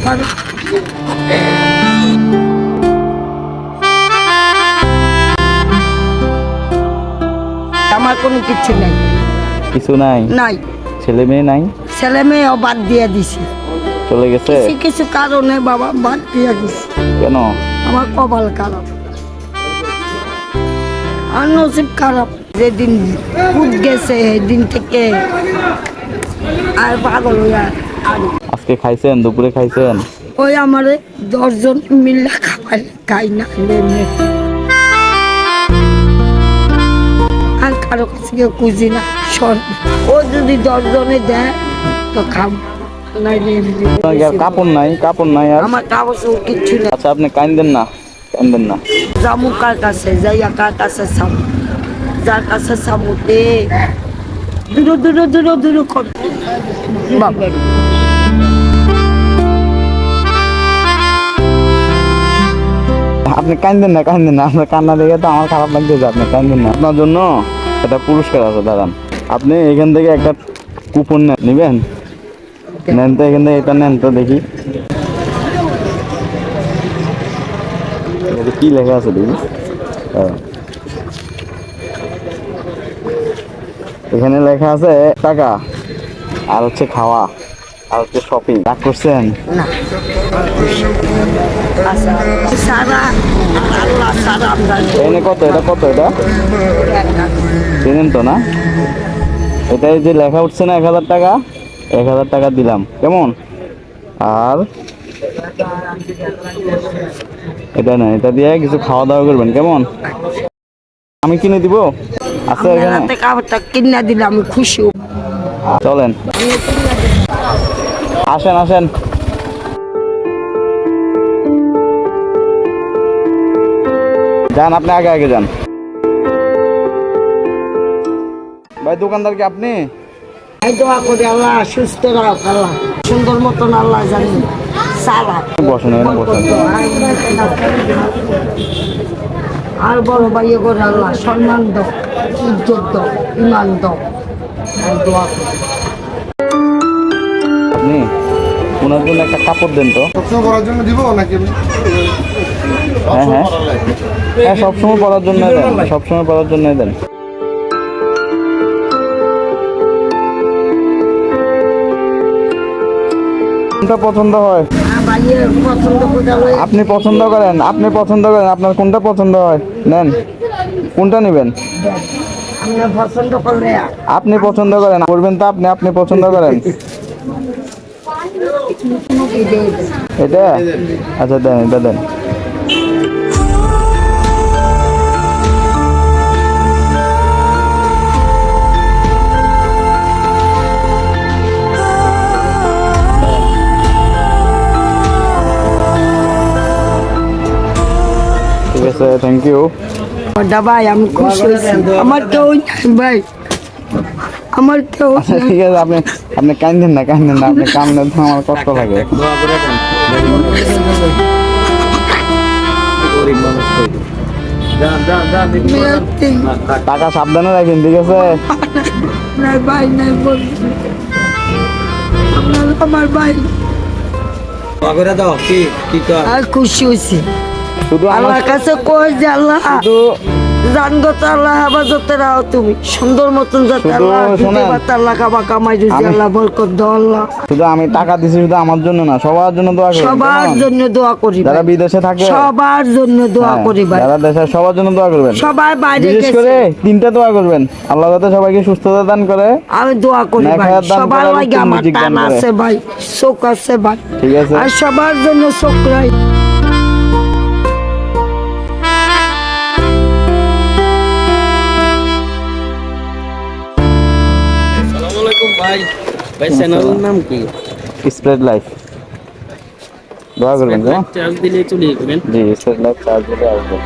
পারো। আমার কোনো কিছু নাই। কিছু নাই? নাই। ছেলে মেয়ে নাই? ছেলে মেয়েও বাদ দিয়ে দিছি। চলে গেছে? কিছু কিছু কারণে বাবা বাদ দিয়ে দিছি। কেন? আমার কপাল খারাপ আর নসিব খারাপ। যেদিন ফুট গেছে সেদিন থেকে আর পাগল হয়ে আজকে খাইছেন? দুপুরে খাইছেন? ওই আমার 10 জন মিল্লা খাবার খাই না আর কারো কাছে কেউ খুঁজি না। ও যদি 10 জনে দেয় তো খাব, নাইলে এমনি। কাপড় নাই? কাপড় নাই আর? আমার কাগজ কিচ্ছু নেই। আচ্ছা আপনি কাঁদেন না, কাঁদেন না। জামু কার কাছে যাইয়া কার কাছে সামু, যার কাছে সামুতে দূর দূর দূর দূর কর বাবা। আপনি কাঁদেন না, কাঁদেন না। আপনার কান্না দেখে তো আমার খারাপ লাগতেছে। আপনি কাঁদেন না। আপনার জন্য একটা পুরস্কার আছে, দাঁড়ান। আপনি এখান থেকে একটা কুপন নেবেন। নেন তো এখান থেকে, এটা নেন তো দেখি কি লেখা আছে দেখি। এখানে লেখা আছে টাকা আর হচ্ছে খাওয়া আর হচ্ছে শপিং। রাগ করছেন? না সারা আল্লাহ সারা আমরা এখানে কত? এটা কত? এটা চেনেন তো না? এটাই যে লেখা উঠছে না 1000 টাকা, 1000 টাকা দিলাম। কেমন? আর এটা না, এটা দিয়ে কিছু খাওয়া দাওয়া করবেন। কেমন? আমি কিনে দিব। আচ্ছা এখানে কাপড়টা কিনা দিলে আমি খুশি। চলেন, আসেন আসেন। যান, আপনি আগে আগে যান। ভাই দোকানদার কি আপনি? দোয়া করে আল্লাহ সুস্থ রাখ, আল্লাহ সুন্দর মতন আল্লাহ জানি সারা বসেন, বসেন। আর বড় ভাইয়ে করে আল্লাহ সম্মান দাও, ইজ্জত দাও, ইমান দাও। দোয়া আপনি ওনার জন্য একটা কাপড় দেন তো। সবসময় পরার জন্য দিব নাকি? হ্যাঁ হ্যাঁ হ্যাঁ, সবসময় পরার জন্য দেন, সবসময় পরার জন্য দেন। কোনটা পছন্দ হয়? আপনি পছন্দ করেন, আপনি পছন্দ করেন, আপনার কোনটা পছন্দ হয় নেন। কোনটা নেবেন? আপনি পছন্দ করেন, করবেন তো আপনি, আপনি পছন্দ করেন। এটা আচ্ছা দেন, এটা দেন। ঠিক আছে, থ্যাংক ইউ ভাই। আমি খুশি হয়েছি। আমার কেউ ভাই, আমার কেউ। ঠিক আছে, আপনি আপনি কাঁদেন না, কাঁদেন না। আপনি কাঁদলে তো আমার কষ্ট লাগে। টাকা সাবধানে রাখেন, ঠিক আছে? নাই ভাই, নাই বল, আমার ভাই। আর খুশি হয়েছি। শুধু আল্লাহর কাছে কই যে আল্লাহ জানগো তো আল্লাহ হেফাজতে রাখো তুমি সুন্দর মতন, যাতে আল্লাহ দিতে পারতে আল্লাহ কাবা কামাই দিয়েছে, আল্লাহ বরকত দাও আল্লাহ। শুধু আমি টাকা দিছি, শুধু আমার জন্য না, সবার জন্য দোয়া করি। সবার জন্য দোয়া করি, যারা বিদেশে থাকে সবার জন্য দোয়া করি ভাই। যারা দেশে, সবার জন্য দোয়া করবেন। সবাই বাইরে বিশেষ করে 3টা দোয়া করবেন, আল্লাহ যাতে সবাইকে সুস্থতা দান করে। আমি দোয়া করি ভাই, সবার লাগে আমার টান আছে ভাই, চোখ আছে ভাই, ঠিক আছে? আর সবার জন্য চোখ রাই। ভাই ভাই চ্যানেলের নাম কি? Spread life. দোয়া করবেন, চার্জ দিলে চলে যাবেন। জি, স্প্রেড লাইফ চার্জ দিলে আসবে।